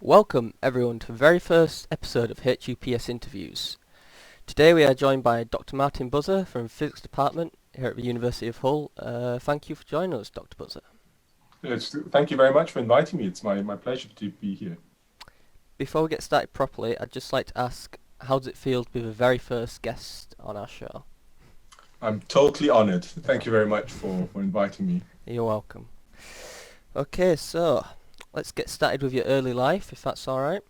Welcome everyone to the very first episode of HUPS Interviews. Today we are joined by Dr M Buzza from the Physics Department here at the University of Hull. Thank you for joining us, Dr Buzza. Thank you very much for inviting me. It's my pleasure to be here. Before we get started properly, I'd just like to ask, how does it feel to be the very first guest on our show? I'm totally honored. Thank you very much for inviting me. You're welcome. Okay, so let's get started with your early life, if that's alright.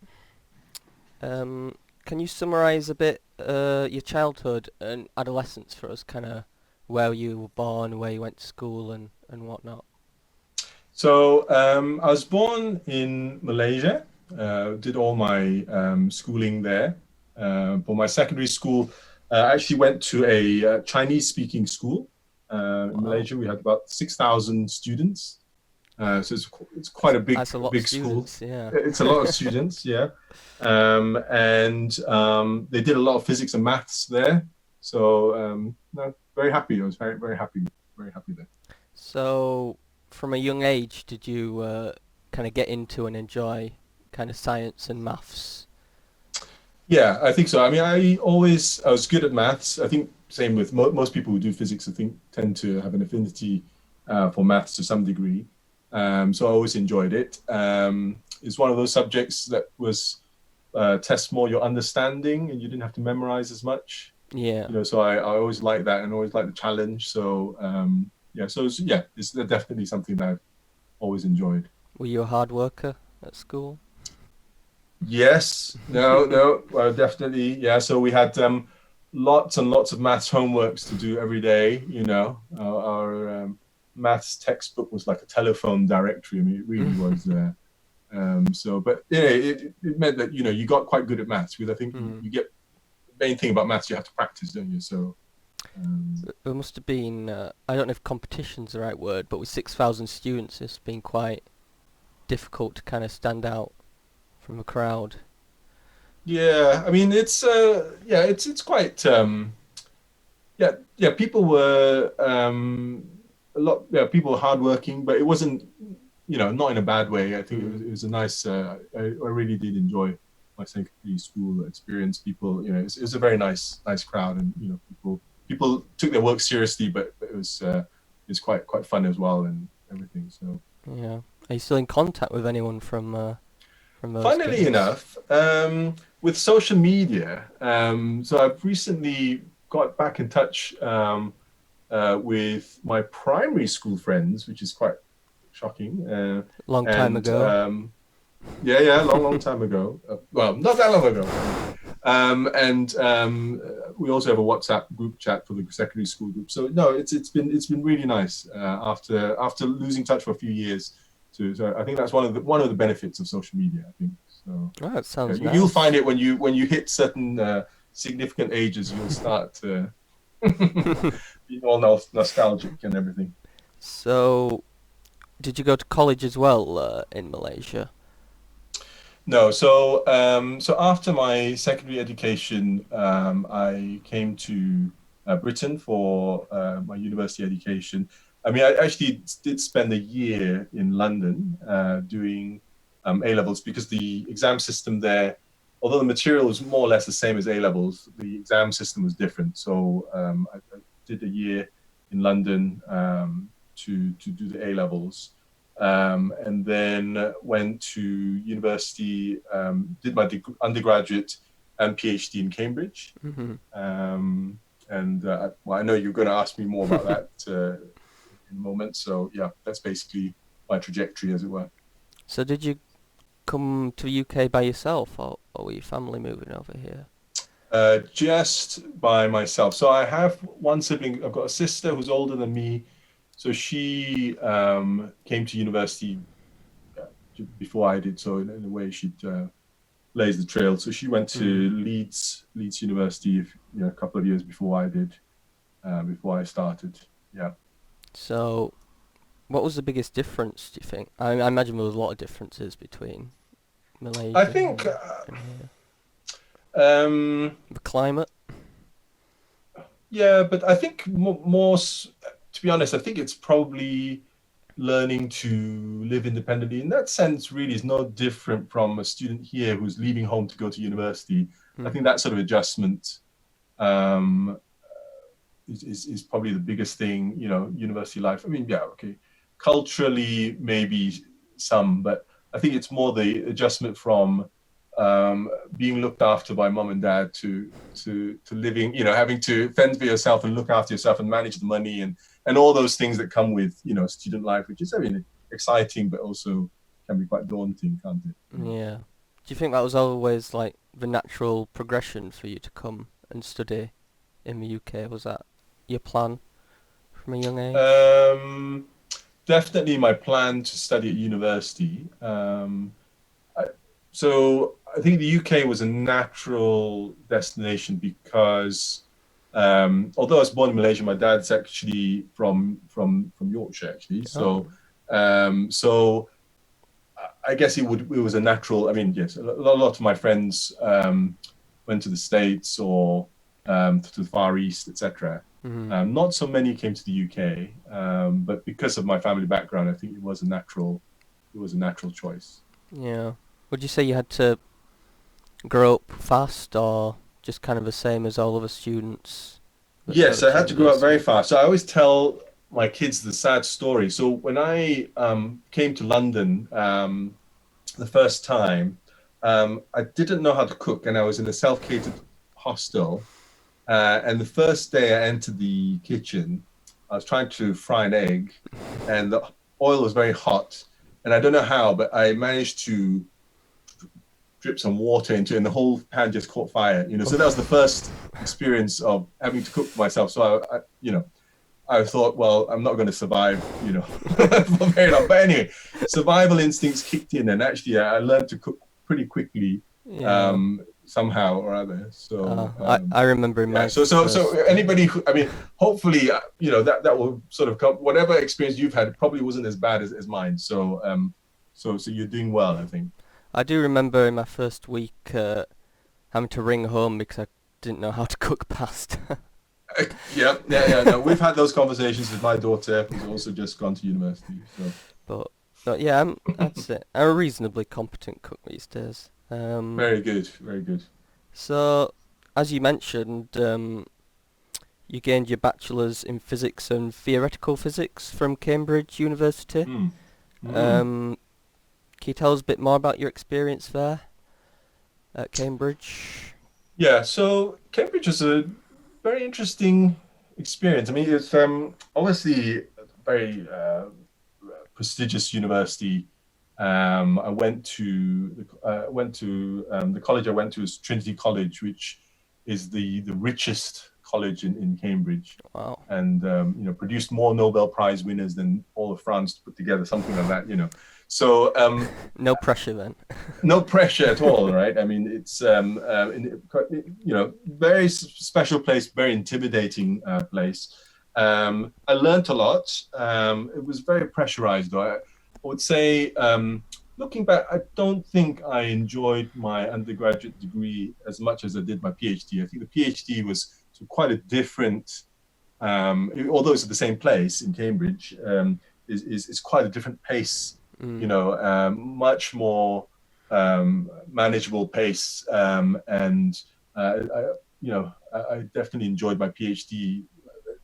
Can you summarise a bit your childhood and adolescence for us, kind of where you were born, where you went to school and whatnot? So I was born in Malaysia, did all my schooling there. For my secondary school, I actually went to a Chinese-speaking school. In Malaysia, we had about 6,000 students. So it's quite a That's a lot of big school. students, yeah. It's a lot of students, yeah. And they did a lot of physics and maths there. So no, very happy. I was very happy there. So, from a young age, did you kind of get into and enjoy kind of science and maths? Yeah, I think so. I mean, I was good at maths. I think same with most people who do physics, I think tend to have an affinity for maths to some degree. So I always enjoyed it. It's one of those subjects that was test more your understanding, and you didn't have to memorize as much. Yeah. So I always liked that and always liked the challenge. So it's definitely something that I've always enjoyed. Were you a hard worker at school? Yes, no, definitely, yeah. So we had lots and lots of maths homeworks to do every day. Our maths textbook was like a telephone directory. I mean, it really was. But yeah, it meant that you got quite good at maths, because I think you get the main thing about maths, you have to practice, don't you? So There must have been, I don't know if competition's the right word, but with 6,000 students, it's been quite difficult to kind of stand out from the crowd. yeah, I mean it's quite people were people were hardworking, but it wasn't not in a bad way. I think it was a nice. I really did enjoy my secondary school experience. People, it was a very nice crowd, and people took their work seriously, but it was quite fun as well and everything. So Yeah. Are you still in contact with anyone from those funnily days? enough, with social media, so I've recently got back in touch with my primary school friends, which is quite shocking. Long time And ago. yeah, long time ago. Well, not that long ago. And we also have a WhatsApp group chat for the secondary school group. So no, it's been really nice after losing touch for a few years. So I think that's one of the benefits of social media, I think. So Oh, that sounds you'll nice. find it when you hit certain significant ages, you'll start being all nostalgic and everything. So, did you go to college as well in Malaysia? No, so after my secondary education, I came to Britain for my university education. I mean, I actually did spend a year in London doing A levels, because the exam system there, although the material was more or less the same as A levels, the exam system was different. So I did a year in London to do the A levels. And then went to university, did my undergraduate and PhD in Cambridge. Hmm. I know you're going to ask me more about that in a moment. So yeah, that's basically my trajectory, as it were. So did you come to the UK by yourself, or were your family moving over here? Just by myself. So I have one sibling. I've got a sister who's older than me. So she came to university before I did. So in a way, she lays the trail. So she went to Leeds University, a couple of years before I did, before I started. Yeah. So, what was the biggest difference, do you think? I imagine there was a lot of differences between I Malaysia think, and here. um, The climate? yeah, but I think more, to be honest, I think it's probably learning to live independently. In that sense, really is no different from a student here who's leaving home to go to university. I think that sort of adjustment is probably the biggest thing, university life. I mean, yeah, okay. Culturally, maybe some, but I think it's more the adjustment from being looked after by mom and dad to living, having to fend for yourself and look after yourself and manage the money and all those things that come with, student life, which is very exciting, but also can be quite daunting, can't it? Yeah. Do you think that was always like the natural progression for you to come and study in the UK? Was that your plan from a young age? Definitely my plan to study at university. So I think the UK was a natural destination because although I was born in Malaysia, my dad's actually from Yorkshire, actually. So so I guess it was a natural. I mean, yes, a lot of my friends went to the States or to the Far East, etc. Not so many came to the UK, but because of my family background, I think it was a natural choice. Yeah. Would you say you had to grow up fast, or just kind of the same as all other students? Yes, I had to grow up very fast. So I always tell my kids the sad story. So when I came to London the first time, I didn't know how to cook, and I was in a self-catered hostel. And the first day I entered the kitchen, I was trying to fry an egg, and the oil was very hot. And I don't know how, but I managed to drip some water into it, and the whole pan just caught fire. So that was the first experience of having to cook for myself. So I thought, well, I'm not going to survive, for very long. But anyway, survival instincts kicked in, and actually, I learned to cook pretty quickly. Yeah. Somehow or other. So I remember in my so anybody who, I mean, hopefully that will sort of come. Whatever experience you've had probably wasn't as bad as mine. So so you're doing well, I think. I do remember in my first week having to ring home because I didn't know how to cook pasta. Yeah. No, we've had those conversations with my daughter, who's also just gone to university. So, but yeah, that's it. I'm a reasonably competent cook these days. Very good, very good. So, as you mentioned, you gained your bachelor's in physics and theoretical physics from Cambridge University. Can you tell us a bit more about your experience there at Cambridge? Yeah, so Cambridge was a very interesting experience. I mean, it's obviously a very prestigious university. I went to the college I went to is Trinity College, which is the richest college in Cambridge. Wow. And produced more Nobel Prize winners than all of France put together, something like that. So no pressure then. No pressure at all, right? I mean, it's very special place, very intimidating place. I learned a lot. It was very pressurized, though. I would say, looking back, I don't think I enjoyed my undergraduate degree as much as I did my PhD. I think the PhD was quite a different, although it's at the same place in Cambridge, is quite a different pace. Much more manageable pace, and I definitely enjoyed my PhD,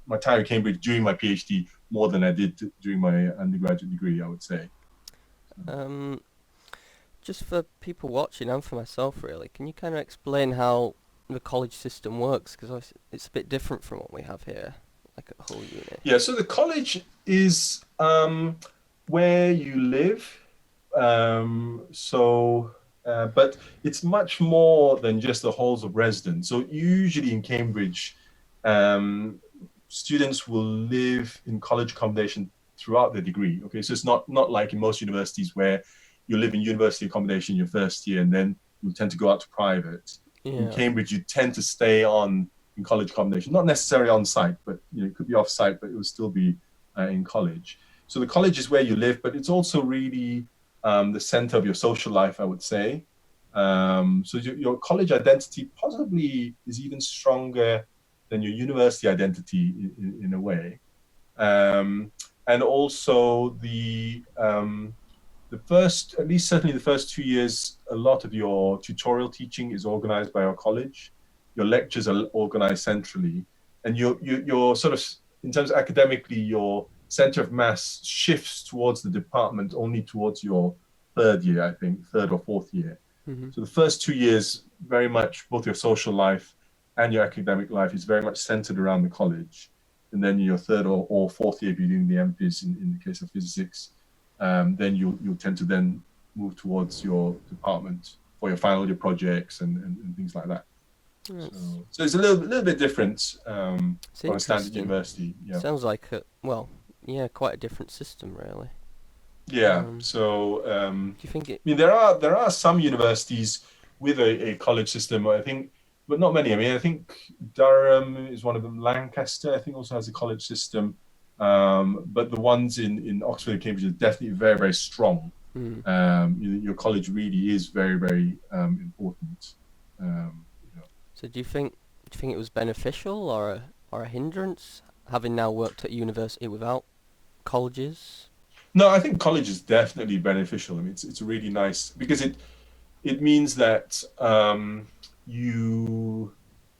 my time at Cambridge during my PhD more than I did during my undergraduate degree, I would say. Just for people watching and for myself, really, can you kind of explain how the college system works? Because it's a bit different from what we have here, like a whole unit. Yeah, so the college is where you live. But it's much more than just the halls of residence. So usually in Cambridge, students will live in college accommodation throughout their degree. Okay, so it's not like in most universities where you live in university accommodation your first year and then you tend to go out to private. Yeah. In Cambridge, you tend to stay on in college accommodation, not necessarily on site, but it could be off site, but it will still be in college. So the college is where you live, but it's also really the center of your social life, I would say. So your college identity possibly is even stronger than your university identity in a way. and also the first, at least certainly the first 2 years, a lot of your tutorial teaching is organized by our college. Your lectures are organized centrally, and you're sort of, in terms of academically, your center of mass shifts towards the department only towards your third year, I think, third or fourth year. Mm-hmm. So the first 2 years, very much both your social life and your academic life is very much centered around the college. And then your third or fourth year, if you're doing the MPhils in the case of physics, then you'll tend to then move towards your department for your final year projects and things like that. So it's a little bit different from a standard university. Yeah. Sounds like quite a different system, really. Yeah. So do you think I mean, there are some universities with a college system, I think, but not many. I mean, I think Durham is one of them. Lancaster, I think, also has a college system. But the ones in Oxford and Cambridge are definitely very, very strong. Your college really is very, very important. So do you think it was beneficial or a hindrance, having now worked at university without colleges? No, I think college is definitely beneficial. I mean, it's really nice because it means that you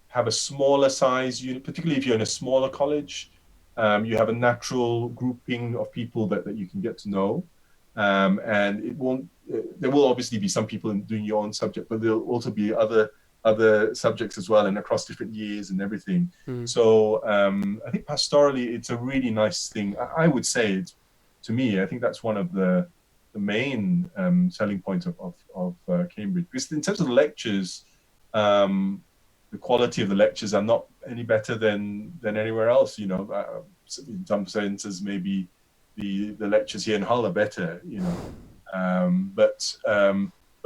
have a smaller size unit, particularly if you're in a smaller college. You have a natural grouping of people that you can get to know, and it won't. There will obviously be some people doing your own subject, but there'll also be other subjects as well, and across different years and everything. So I think pastorally, it's a really nice thing. I would say, to me, I think that's one of the main selling points of Cambridge. Because in terms of the lectures, the quality of the lectures are not any better than anywhere else. You know, in some senses, maybe the lectures here in Hull are better. You know, but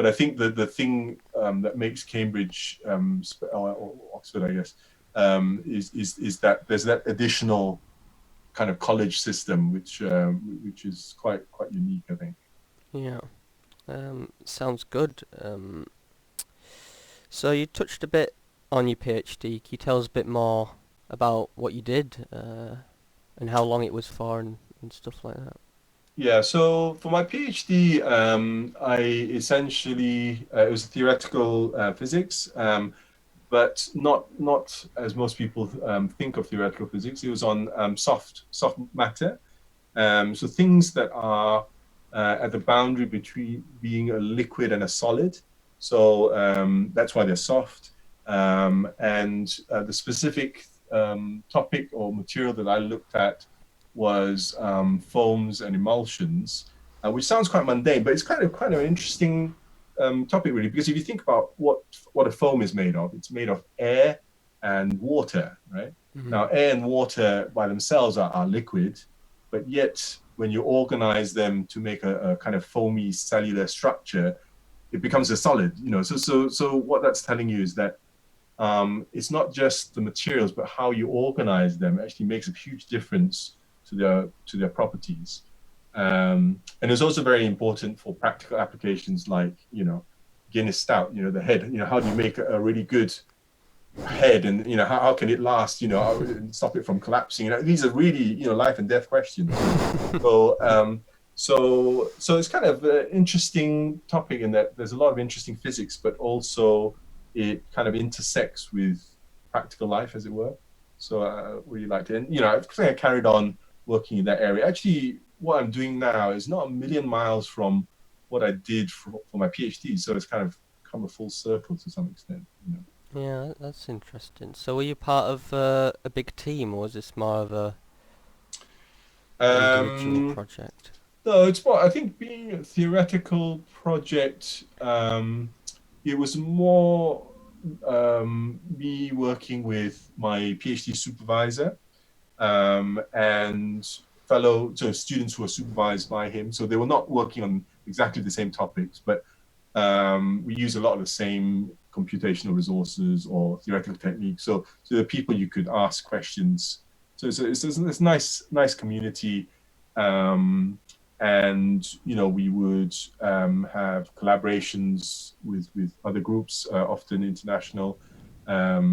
I think the thing that makes Cambridge or Oxford, I guess, is that there's that additional kind of college system, which is quite unique, I think. Yeah, sounds good. So you touched a bit on your PhD. Can you tell us a bit more about what you did and how long it was for and stuff like that? Yeah, so for my PhD, I essentially it was theoretical physics, but not as most people think of theoretical physics. It was on soft matter, so things that are at the boundary between being a liquid and a solid. So that's why they're soft. And the specific topic or material that I looked at was foams and emulsions, which sounds quite mundane, but it's kind of an interesting topic, really, because if you think about what a foam is made of, it's made of air and water, right? Now, air and water by themselves are liquid, but yet when you organize them to make a kind of foamy cellular structure, it becomes a solid. You know, so what that's telling you is that it's not just the materials, but how you organize them actually makes a huge difference to their properties. And it's also very important for practical applications like, you know, Guinness Stout, you know, the head, you know, how do you make a really good head, and, you know, how can it last, you know, and stop it from collapsing? You know, these are really, you know, life and death questions. So it's kind of an interesting topic in that there's a lot of interesting physics, but also it kind of intersects with practical life, as it were. So I really liked it. And, you know, I think I carried on working in that area. Actually, what I'm doing now is not a million miles from what I did for my PhD. So it's kind of come a full circle to some extent, you know. Yeah, that's interesting. So were you part of a big team, or was this more of a individual project? No, it's more, I think, being a theoretical project, it was more me working with my PhD supervisor and students who were supervised by him. So they were not working on exactly the same topics, but we use a lot of the same computational resources or theoretical techniques. So the people you could ask questions. So it's this nice community. And, you know, we would have collaborations with other groups, often international.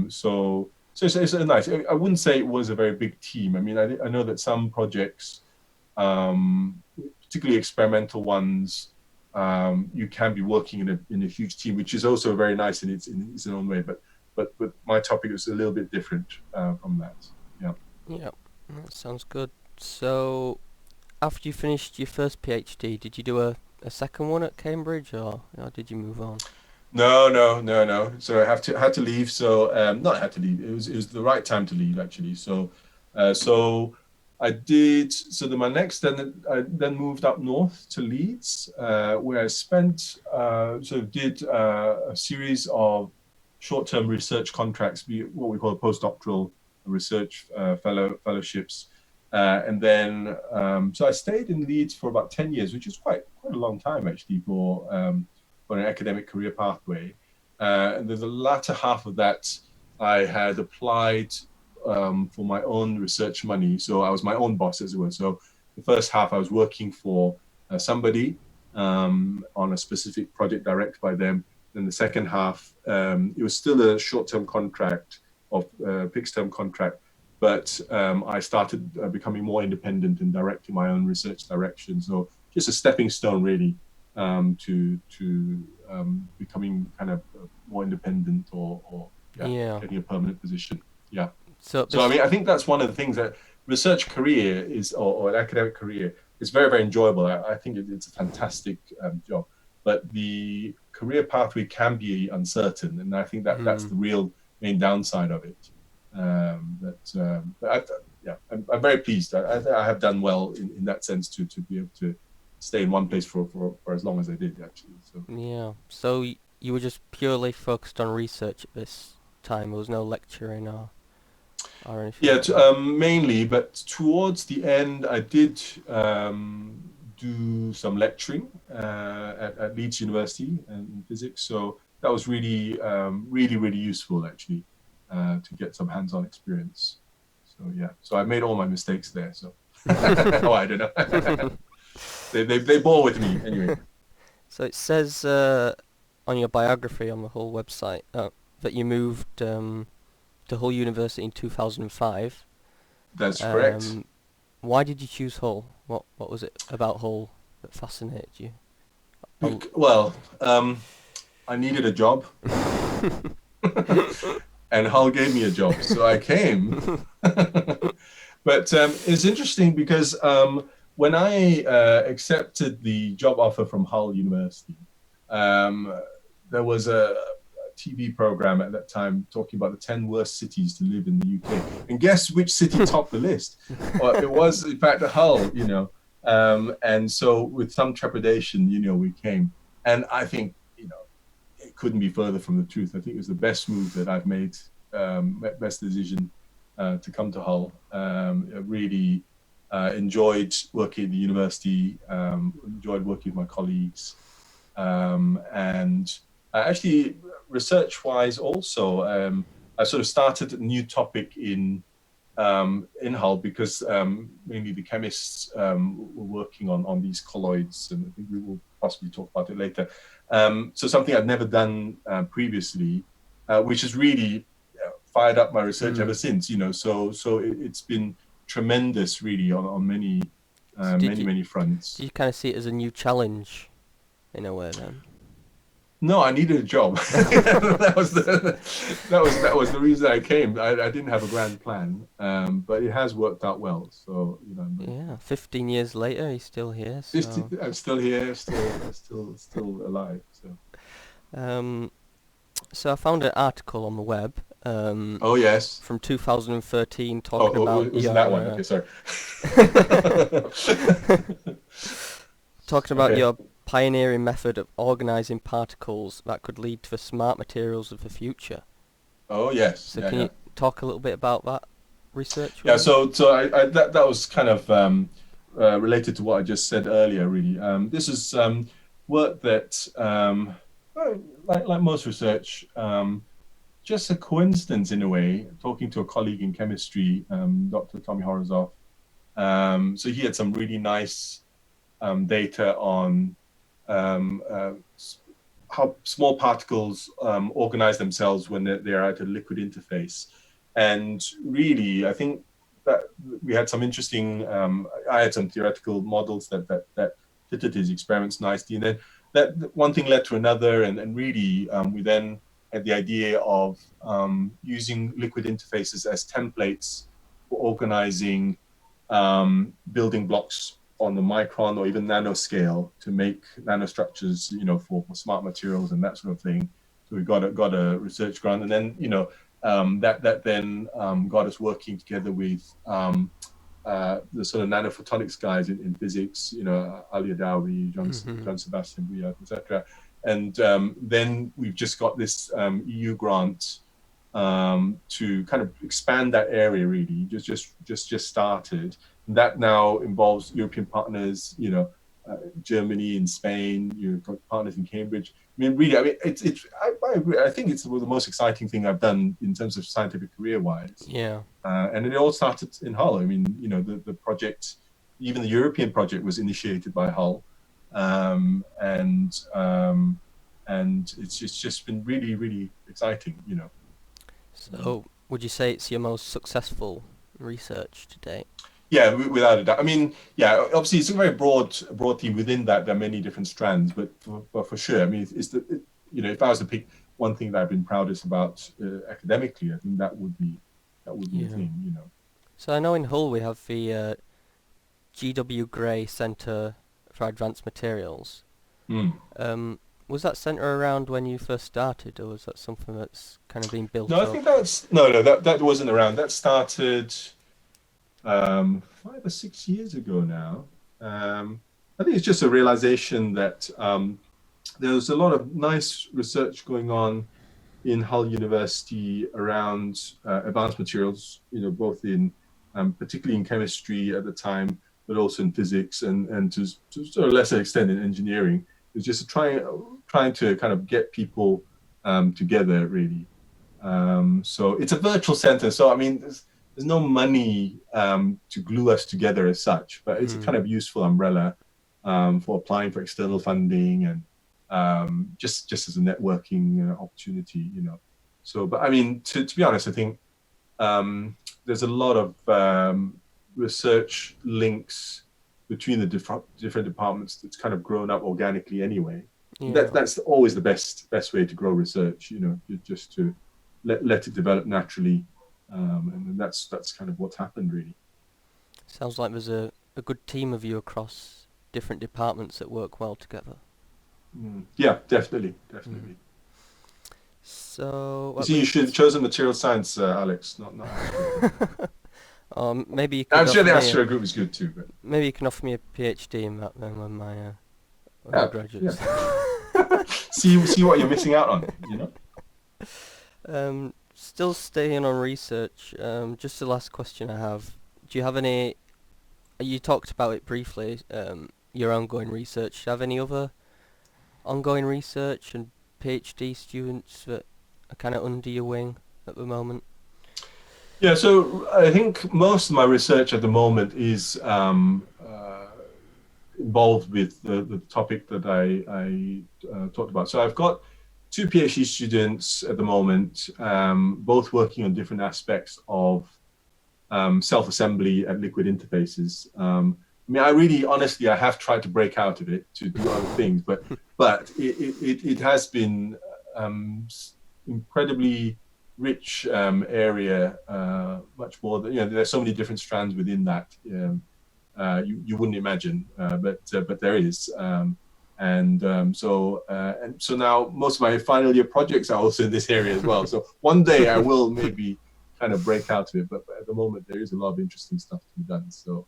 So it's nice. I wouldn't say it was a very big team. I mean, I know that some projects particularly experimental ones, you can be working in a huge team, which is also very nice in its own way. But my topic is a little bit different from that. Yeah. Yeah, that sounds good. So, after you finished your first PhD, did you do a second one at Cambridge, or did you move on? No. So I had to leave. So not had to leave. It was the right time to leave, actually. So I did. So then I then moved up north to Leeds, where I spent did a series of short-term research contracts, what we call postdoctoral research fellowships, and then so I stayed in Leeds for about 10 years, which is quite a long time actually for an academic career pathway. And then the latter half of that, I had applied for my own research money. So I was my own boss, as it were. So the first half, I was working for somebody on a specific project directed by them. Then the second half, it was still a short-term contract of fixed-term contract, but I started becoming more independent and directing my own research direction. So just a stepping stone, really, to becoming kind of more independent or getting a permanent position. Yeah. So I mean, I think that's one of the things that research career is, or an academic career is very, very enjoyable. I think it's a fantastic job, but the career pathway can be uncertain, and I think that's the real main downside of it. But I'm very pleased. I have done well in that sense to be able to stay in one place for as long as I did, actually. So yeah. So you were just purely focused on research at this time. There was no lecturing or anything. Yeah, mainly. But towards the end, I did do some lecturing at Leeds University in physics. So that was really, really useful, actually, to get some hands-on experience. So yeah, so I made all my mistakes there. So I don't know. They bore with me anyway. So it says on your biography on the Hull website that you moved to Hull University in 2005. That's correct. Why did you choose Hull? What was it about Hull that fascinated you? Well, I needed a job, and Hull gave me a job, so I came. But it's interesting because when I accepted the job offer from Hull University, there was a TV program at that time talking about the 10 worst cities to live in the UK. And guess which city topped the list? Well, it was, in fact, Hull, and so with some trepidation, we came. And I think, it couldn't be further from the truth. I think it was the best move that I've made, best decision to come to Hull. I really enjoyed working at the university, enjoyed working with my colleagues, and actually, research-wise, also, I sort of started a new topic in Hull because mainly the chemists were working on these colloids, and I think we will possibly talk about it later. So something I'd never done previously, which has really fired up my research ever since. So it's been tremendous, really, on many many fronts. Do you kind of see it as a new challenge, in a way, then? No, I needed a job. that was the reason I came. I didn't have a grand plan, but it has worked out well. So Yeah, 15 years later, he's still here. So. I'm still here, still alive. So I found an article on the web. Oh yes. From 2013, talking about was that one? Okay, sorry. Talking about your pioneering method of organizing particles that could lead to the smart materials of the future. Oh yes. So can you talk a little bit about that research? Yeah. So I that was kind of related to what I just said earlier. Really, this is work that, like most research, just a coincidence in a way. Talking to a colleague in chemistry, Dr. Tommy Horozov. So he had some really nice data on how small particles organize themselves when they're at a liquid interface. And really, I think we had some interesting. I had some theoretical models that fitted his experiments nicely, and then that one thing led to another, and really we then had the idea of using liquid interfaces as templates for organizing building blocks on the micron or even nanoscale to make nanostructures, for smart materials and that sort of thing. So we got a research grant, and then that then got us working together with the sort of nanophotonics guys in physics, Ali Adawi, John Sebastian Bouillard, etc. And then we've just got this EU grant to kind of expand that area. Really, just started. And that now involves European partners, Germany and Spain. You've got partners in Cambridge. Really, I agree. I think it's the most exciting thing I've done in terms of scientific career-wise. Yeah. And it all started in Hull. The project, even the European project, was initiated by Hull, and it's just been really, really exciting. So, would you say it's your most successful research to date? Yeah, without a doubt. Obviously it's a very broad theme. Within that, there are many different strands, but for sure, if I was to pick one thing that I've been proudest about academically, I think that would be the thing. So I know in Hull we have the G.W. Gray Centre for Advanced Materials. Was that centre around when you first started, or was that something that's kind of been built up? I think that wasn't around. That started 5 or 6 years ago now. I think it's just a realization that there's a lot of nice research going on in Hull University around advanced materials, both in particularly in chemistry at the time, but also in physics and to sort of lesser extent in engineering. It's just trying to kind of get people together, really. So it's a virtual center. So there's no money to glue us together as such, but it's a kind of useful umbrella for applying for external funding and just as a networking opportunity, So, but to be honest, I think there's a lot of research links between the different departments that's kind of grown up organically anyway. Yeah. That's always the best way to grow research, just to let it develop naturally. And that's kind of what's happened, really. Sounds like there's a good team of you across different departments that work well together. Yeah, definitely. So you should have chosen material science, Alex, not maybe you could. I'm sure the Astro group is good too, but maybe you can offer me a PhD in that then when my undergraduates. Yeah. see what you're missing out on, Still staying on research, just the last question I have. Do you have any, you talked about it briefly, your ongoing research. Do you have any other ongoing research and PhD students that are kind of under your wing at the moment? Yeah, so I think most of my research at the moment is involved with the topic that I talked about. So I've got 2 PhD students at the moment, both working on different aspects of self-assembly at liquid interfaces. I really, honestly, I have tried to break out of it to do other things, but it has been incredibly rich area, much more than, there's so many different strands within that. You wouldn't imagine, but there is. So now most of my final year projects are also in this area as well. So one day I will maybe kind of break out of it, but at the moment there is a lot of interesting stuff to be done. So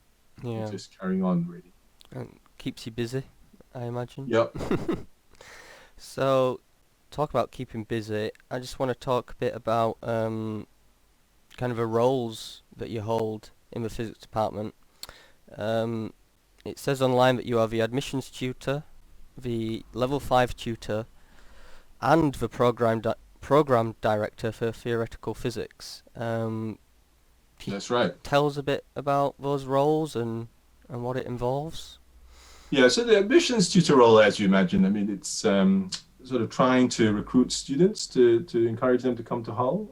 just carrying on, really. And keeps you busy, I imagine. Yep. So, talk about keeping busy. I just want to talk a bit about kind of the roles that you hold in the physics department. It says online that you are the admissions tutor, the level 5 tutor, and the program director for theoretical physics. That's right. Tell us a bit about those roles and what it involves. Yeah, so the admissions tutor role, as you imagine, it's sort of trying to recruit students to encourage them to come to Hull,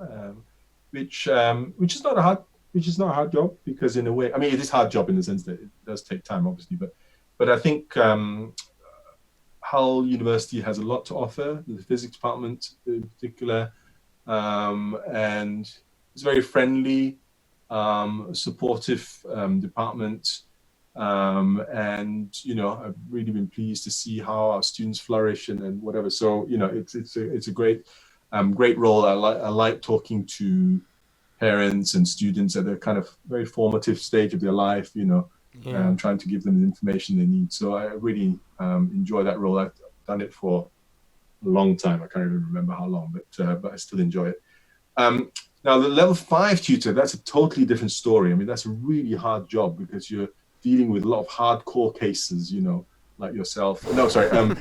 which is not a hard which is not a hard job, because in a way, I mean, it is a hard job in the sense that it does take time, obviously, but I think Hull University has a lot to offer, the physics department in particular, and it's very friendly, supportive department. And I've really been pleased to see how our students flourish and whatever. So it's a great role. I like talking to parents and students at a kind of very formative stage of their life. Trying to give them the information they need. So I really enjoy that role. I've done it for a long time. I can't even remember how long, but I still enjoy it. Now the level 5 tutor, that's a totally different story. I mean, that's a really hard job because you're dealing with a lot of hardcore cases, like yourself. No, sorry. No,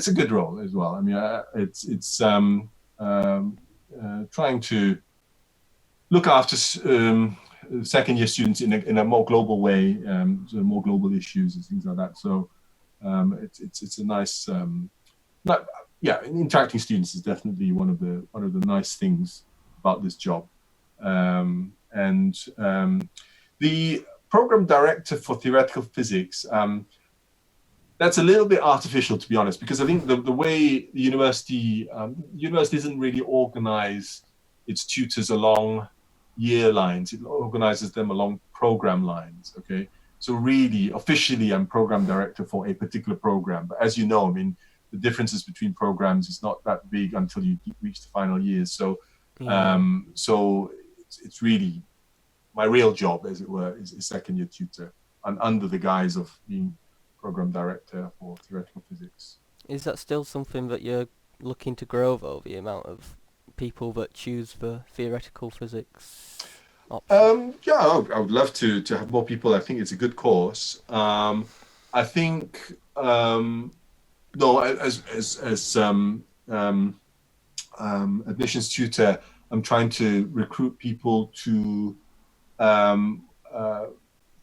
it's a good role as well. I mean, it's trying to look after second year students in a more global way, more global issues and things like that. So it's a nice, interacting students is definitely one of the nice things about this job. The program director for theoretical physics, that's a little bit artificial, to be honest, because I think the way the university doesn't really organize its tutors along year lines. It organizes them along program lines. Okay, so really, officially, I'm program director for a particular program. But as you know, I mean, the differences between programs is not that big until you reach the final years. So, so it's really my real job, as it were, is second year tutor, and under the guise of being program director for theoretical physics. Is that still something that you're looking to grow over, the amount of people that choose the theoretical physics option? I would love to have more people. I think it's a good course. I think as admissions tutor, I'm trying to recruit people to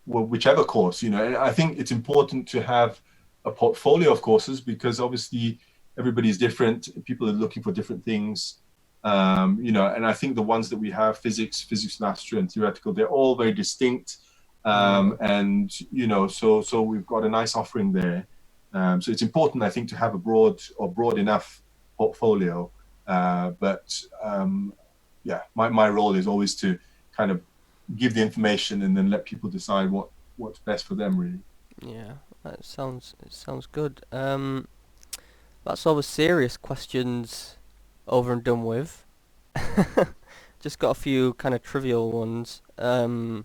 whichever course. I think it's important to have a portfolio of courses because obviously everybody's different. People are looking for different things. And I think the ones that we have, physics, maths, and theoretical, they're all very distinct. And, so we've got a nice offering there. So it's important, I think, to have a broad enough portfolio. My role is always to kind of give the information and then let people decide what's best for them, really. Yeah, it sounds good. That's all the serious questions over and done with. Just got a few kind of trivial ones. There's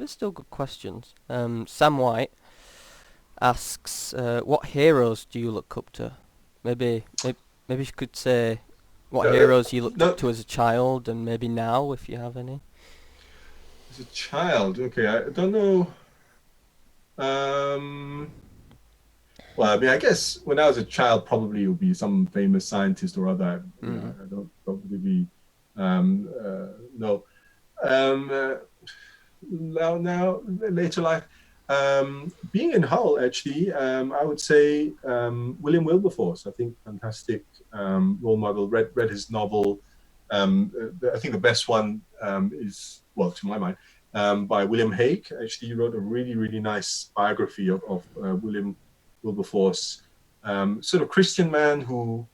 still good questions. Sam White asks, what heroes do you look up to? Maybe you could say what heroes you looked up to as a child, and maybe now, if you have any. As a child, okay, I don't know. Well, I mean, I guess when I was a child, probably it would be some famous scientist or other. I don't really know. Now, later life, being in Hull, actually, I would say William Wilberforce. I think fantastic role model. Read his novel. I think the best one is, well, to my mind, by William Hague. Actually, he wrote a really, really nice biography of William Wilberforce, sort of Christian man who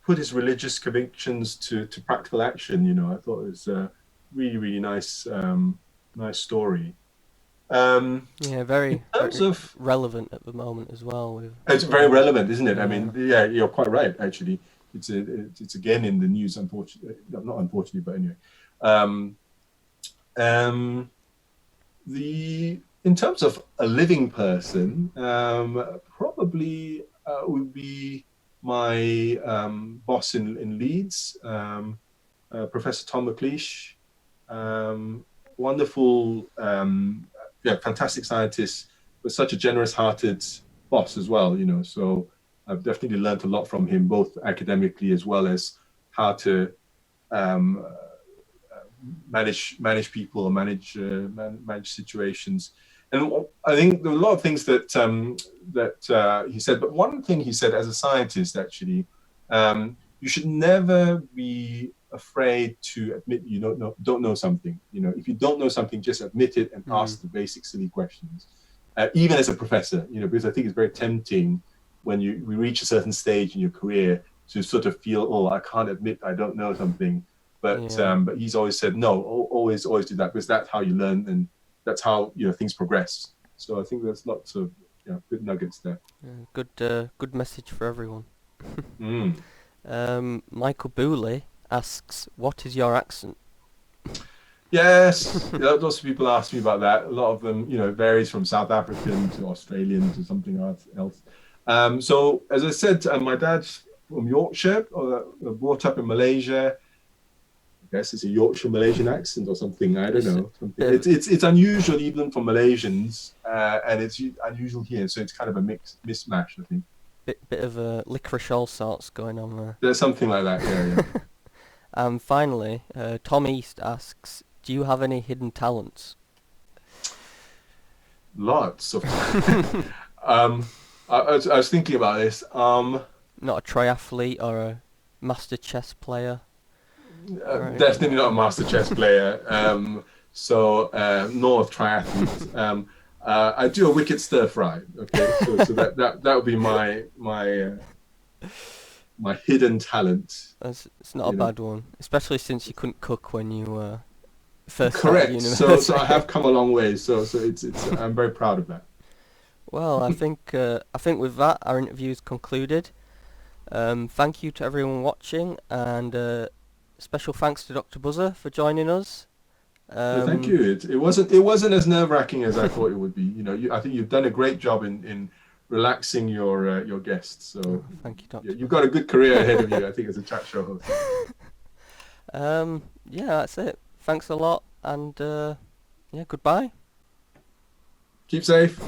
put his religious convictions to practical action. I thought it was a really, really nice story. Very relevant at the moment as well. It's very relevant, isn't it? Yeah. I mean, yeah, you're quite right. Actually, it's again in the news. Unfortunately, not unfortunately, but anyway. In terms of a living person, probably would be my boss in Leeds, Professor Tom McLeish. Wonderful, fantastic scientist, but such a generous-hearted boss as well. So I've definitely learned a lot from him, both academically as well as how to manage people, manage situations. And I think there were a lot of things that he said, but one thing he said as a scientist, actually, you should never be afraid to admit you don't know something. If you don't know something, just admit it and ask the basic silly questions. Even as a professor, because I think it's very tempting when we reach a certain stage in your career to sort of feel, oh, I can't admit I don't know something. But he's always said, no, always do that, because that's how you learn, and that's how things progress. So I think there's lots of good nuggets there. Good message for everyone. Michael Booley asks, what is your accent? Yes, lots of people ask me about that. A lot of them, varies from South African to Australian to something else. So as I said, my dad's from Yorkshire, brought up in Malaysia. I guess it's a Yorkshire Malaysian accent or something. I don't know. It's unusual even for Malaysians, and it's unusual here. So it's kind of a mismatch, I think. Bit of a licorice all sorts going on there. There's something like that. Yeah. And finally, Tom East asks, do you have any hidden talents? Lots of. I was thinking about this. Not a triathlete or a master chess player. Definitely not a master chess player. Nor a triathlete. I do a wicked stir fry. Okay, so that would be my hidden talent. It's not a bad one, especially since you couldn't cook when you first correct. Started university. So I have come a long way. So it's I'm very proud of that. Well, I think with that our interview is concluded. Thank you to everyone watching, and special thanks to Dr. Buzza for joining us. Thank you. It wasn't as nerve-wracking as I thought it would be. I think you've done a great job in relaxing your guests. So thank you, Doctor. You've got a good career ahead of you, I think, as a chat show host. Yeah, that's it. Thanks a lot, and goodbye. Keep safe.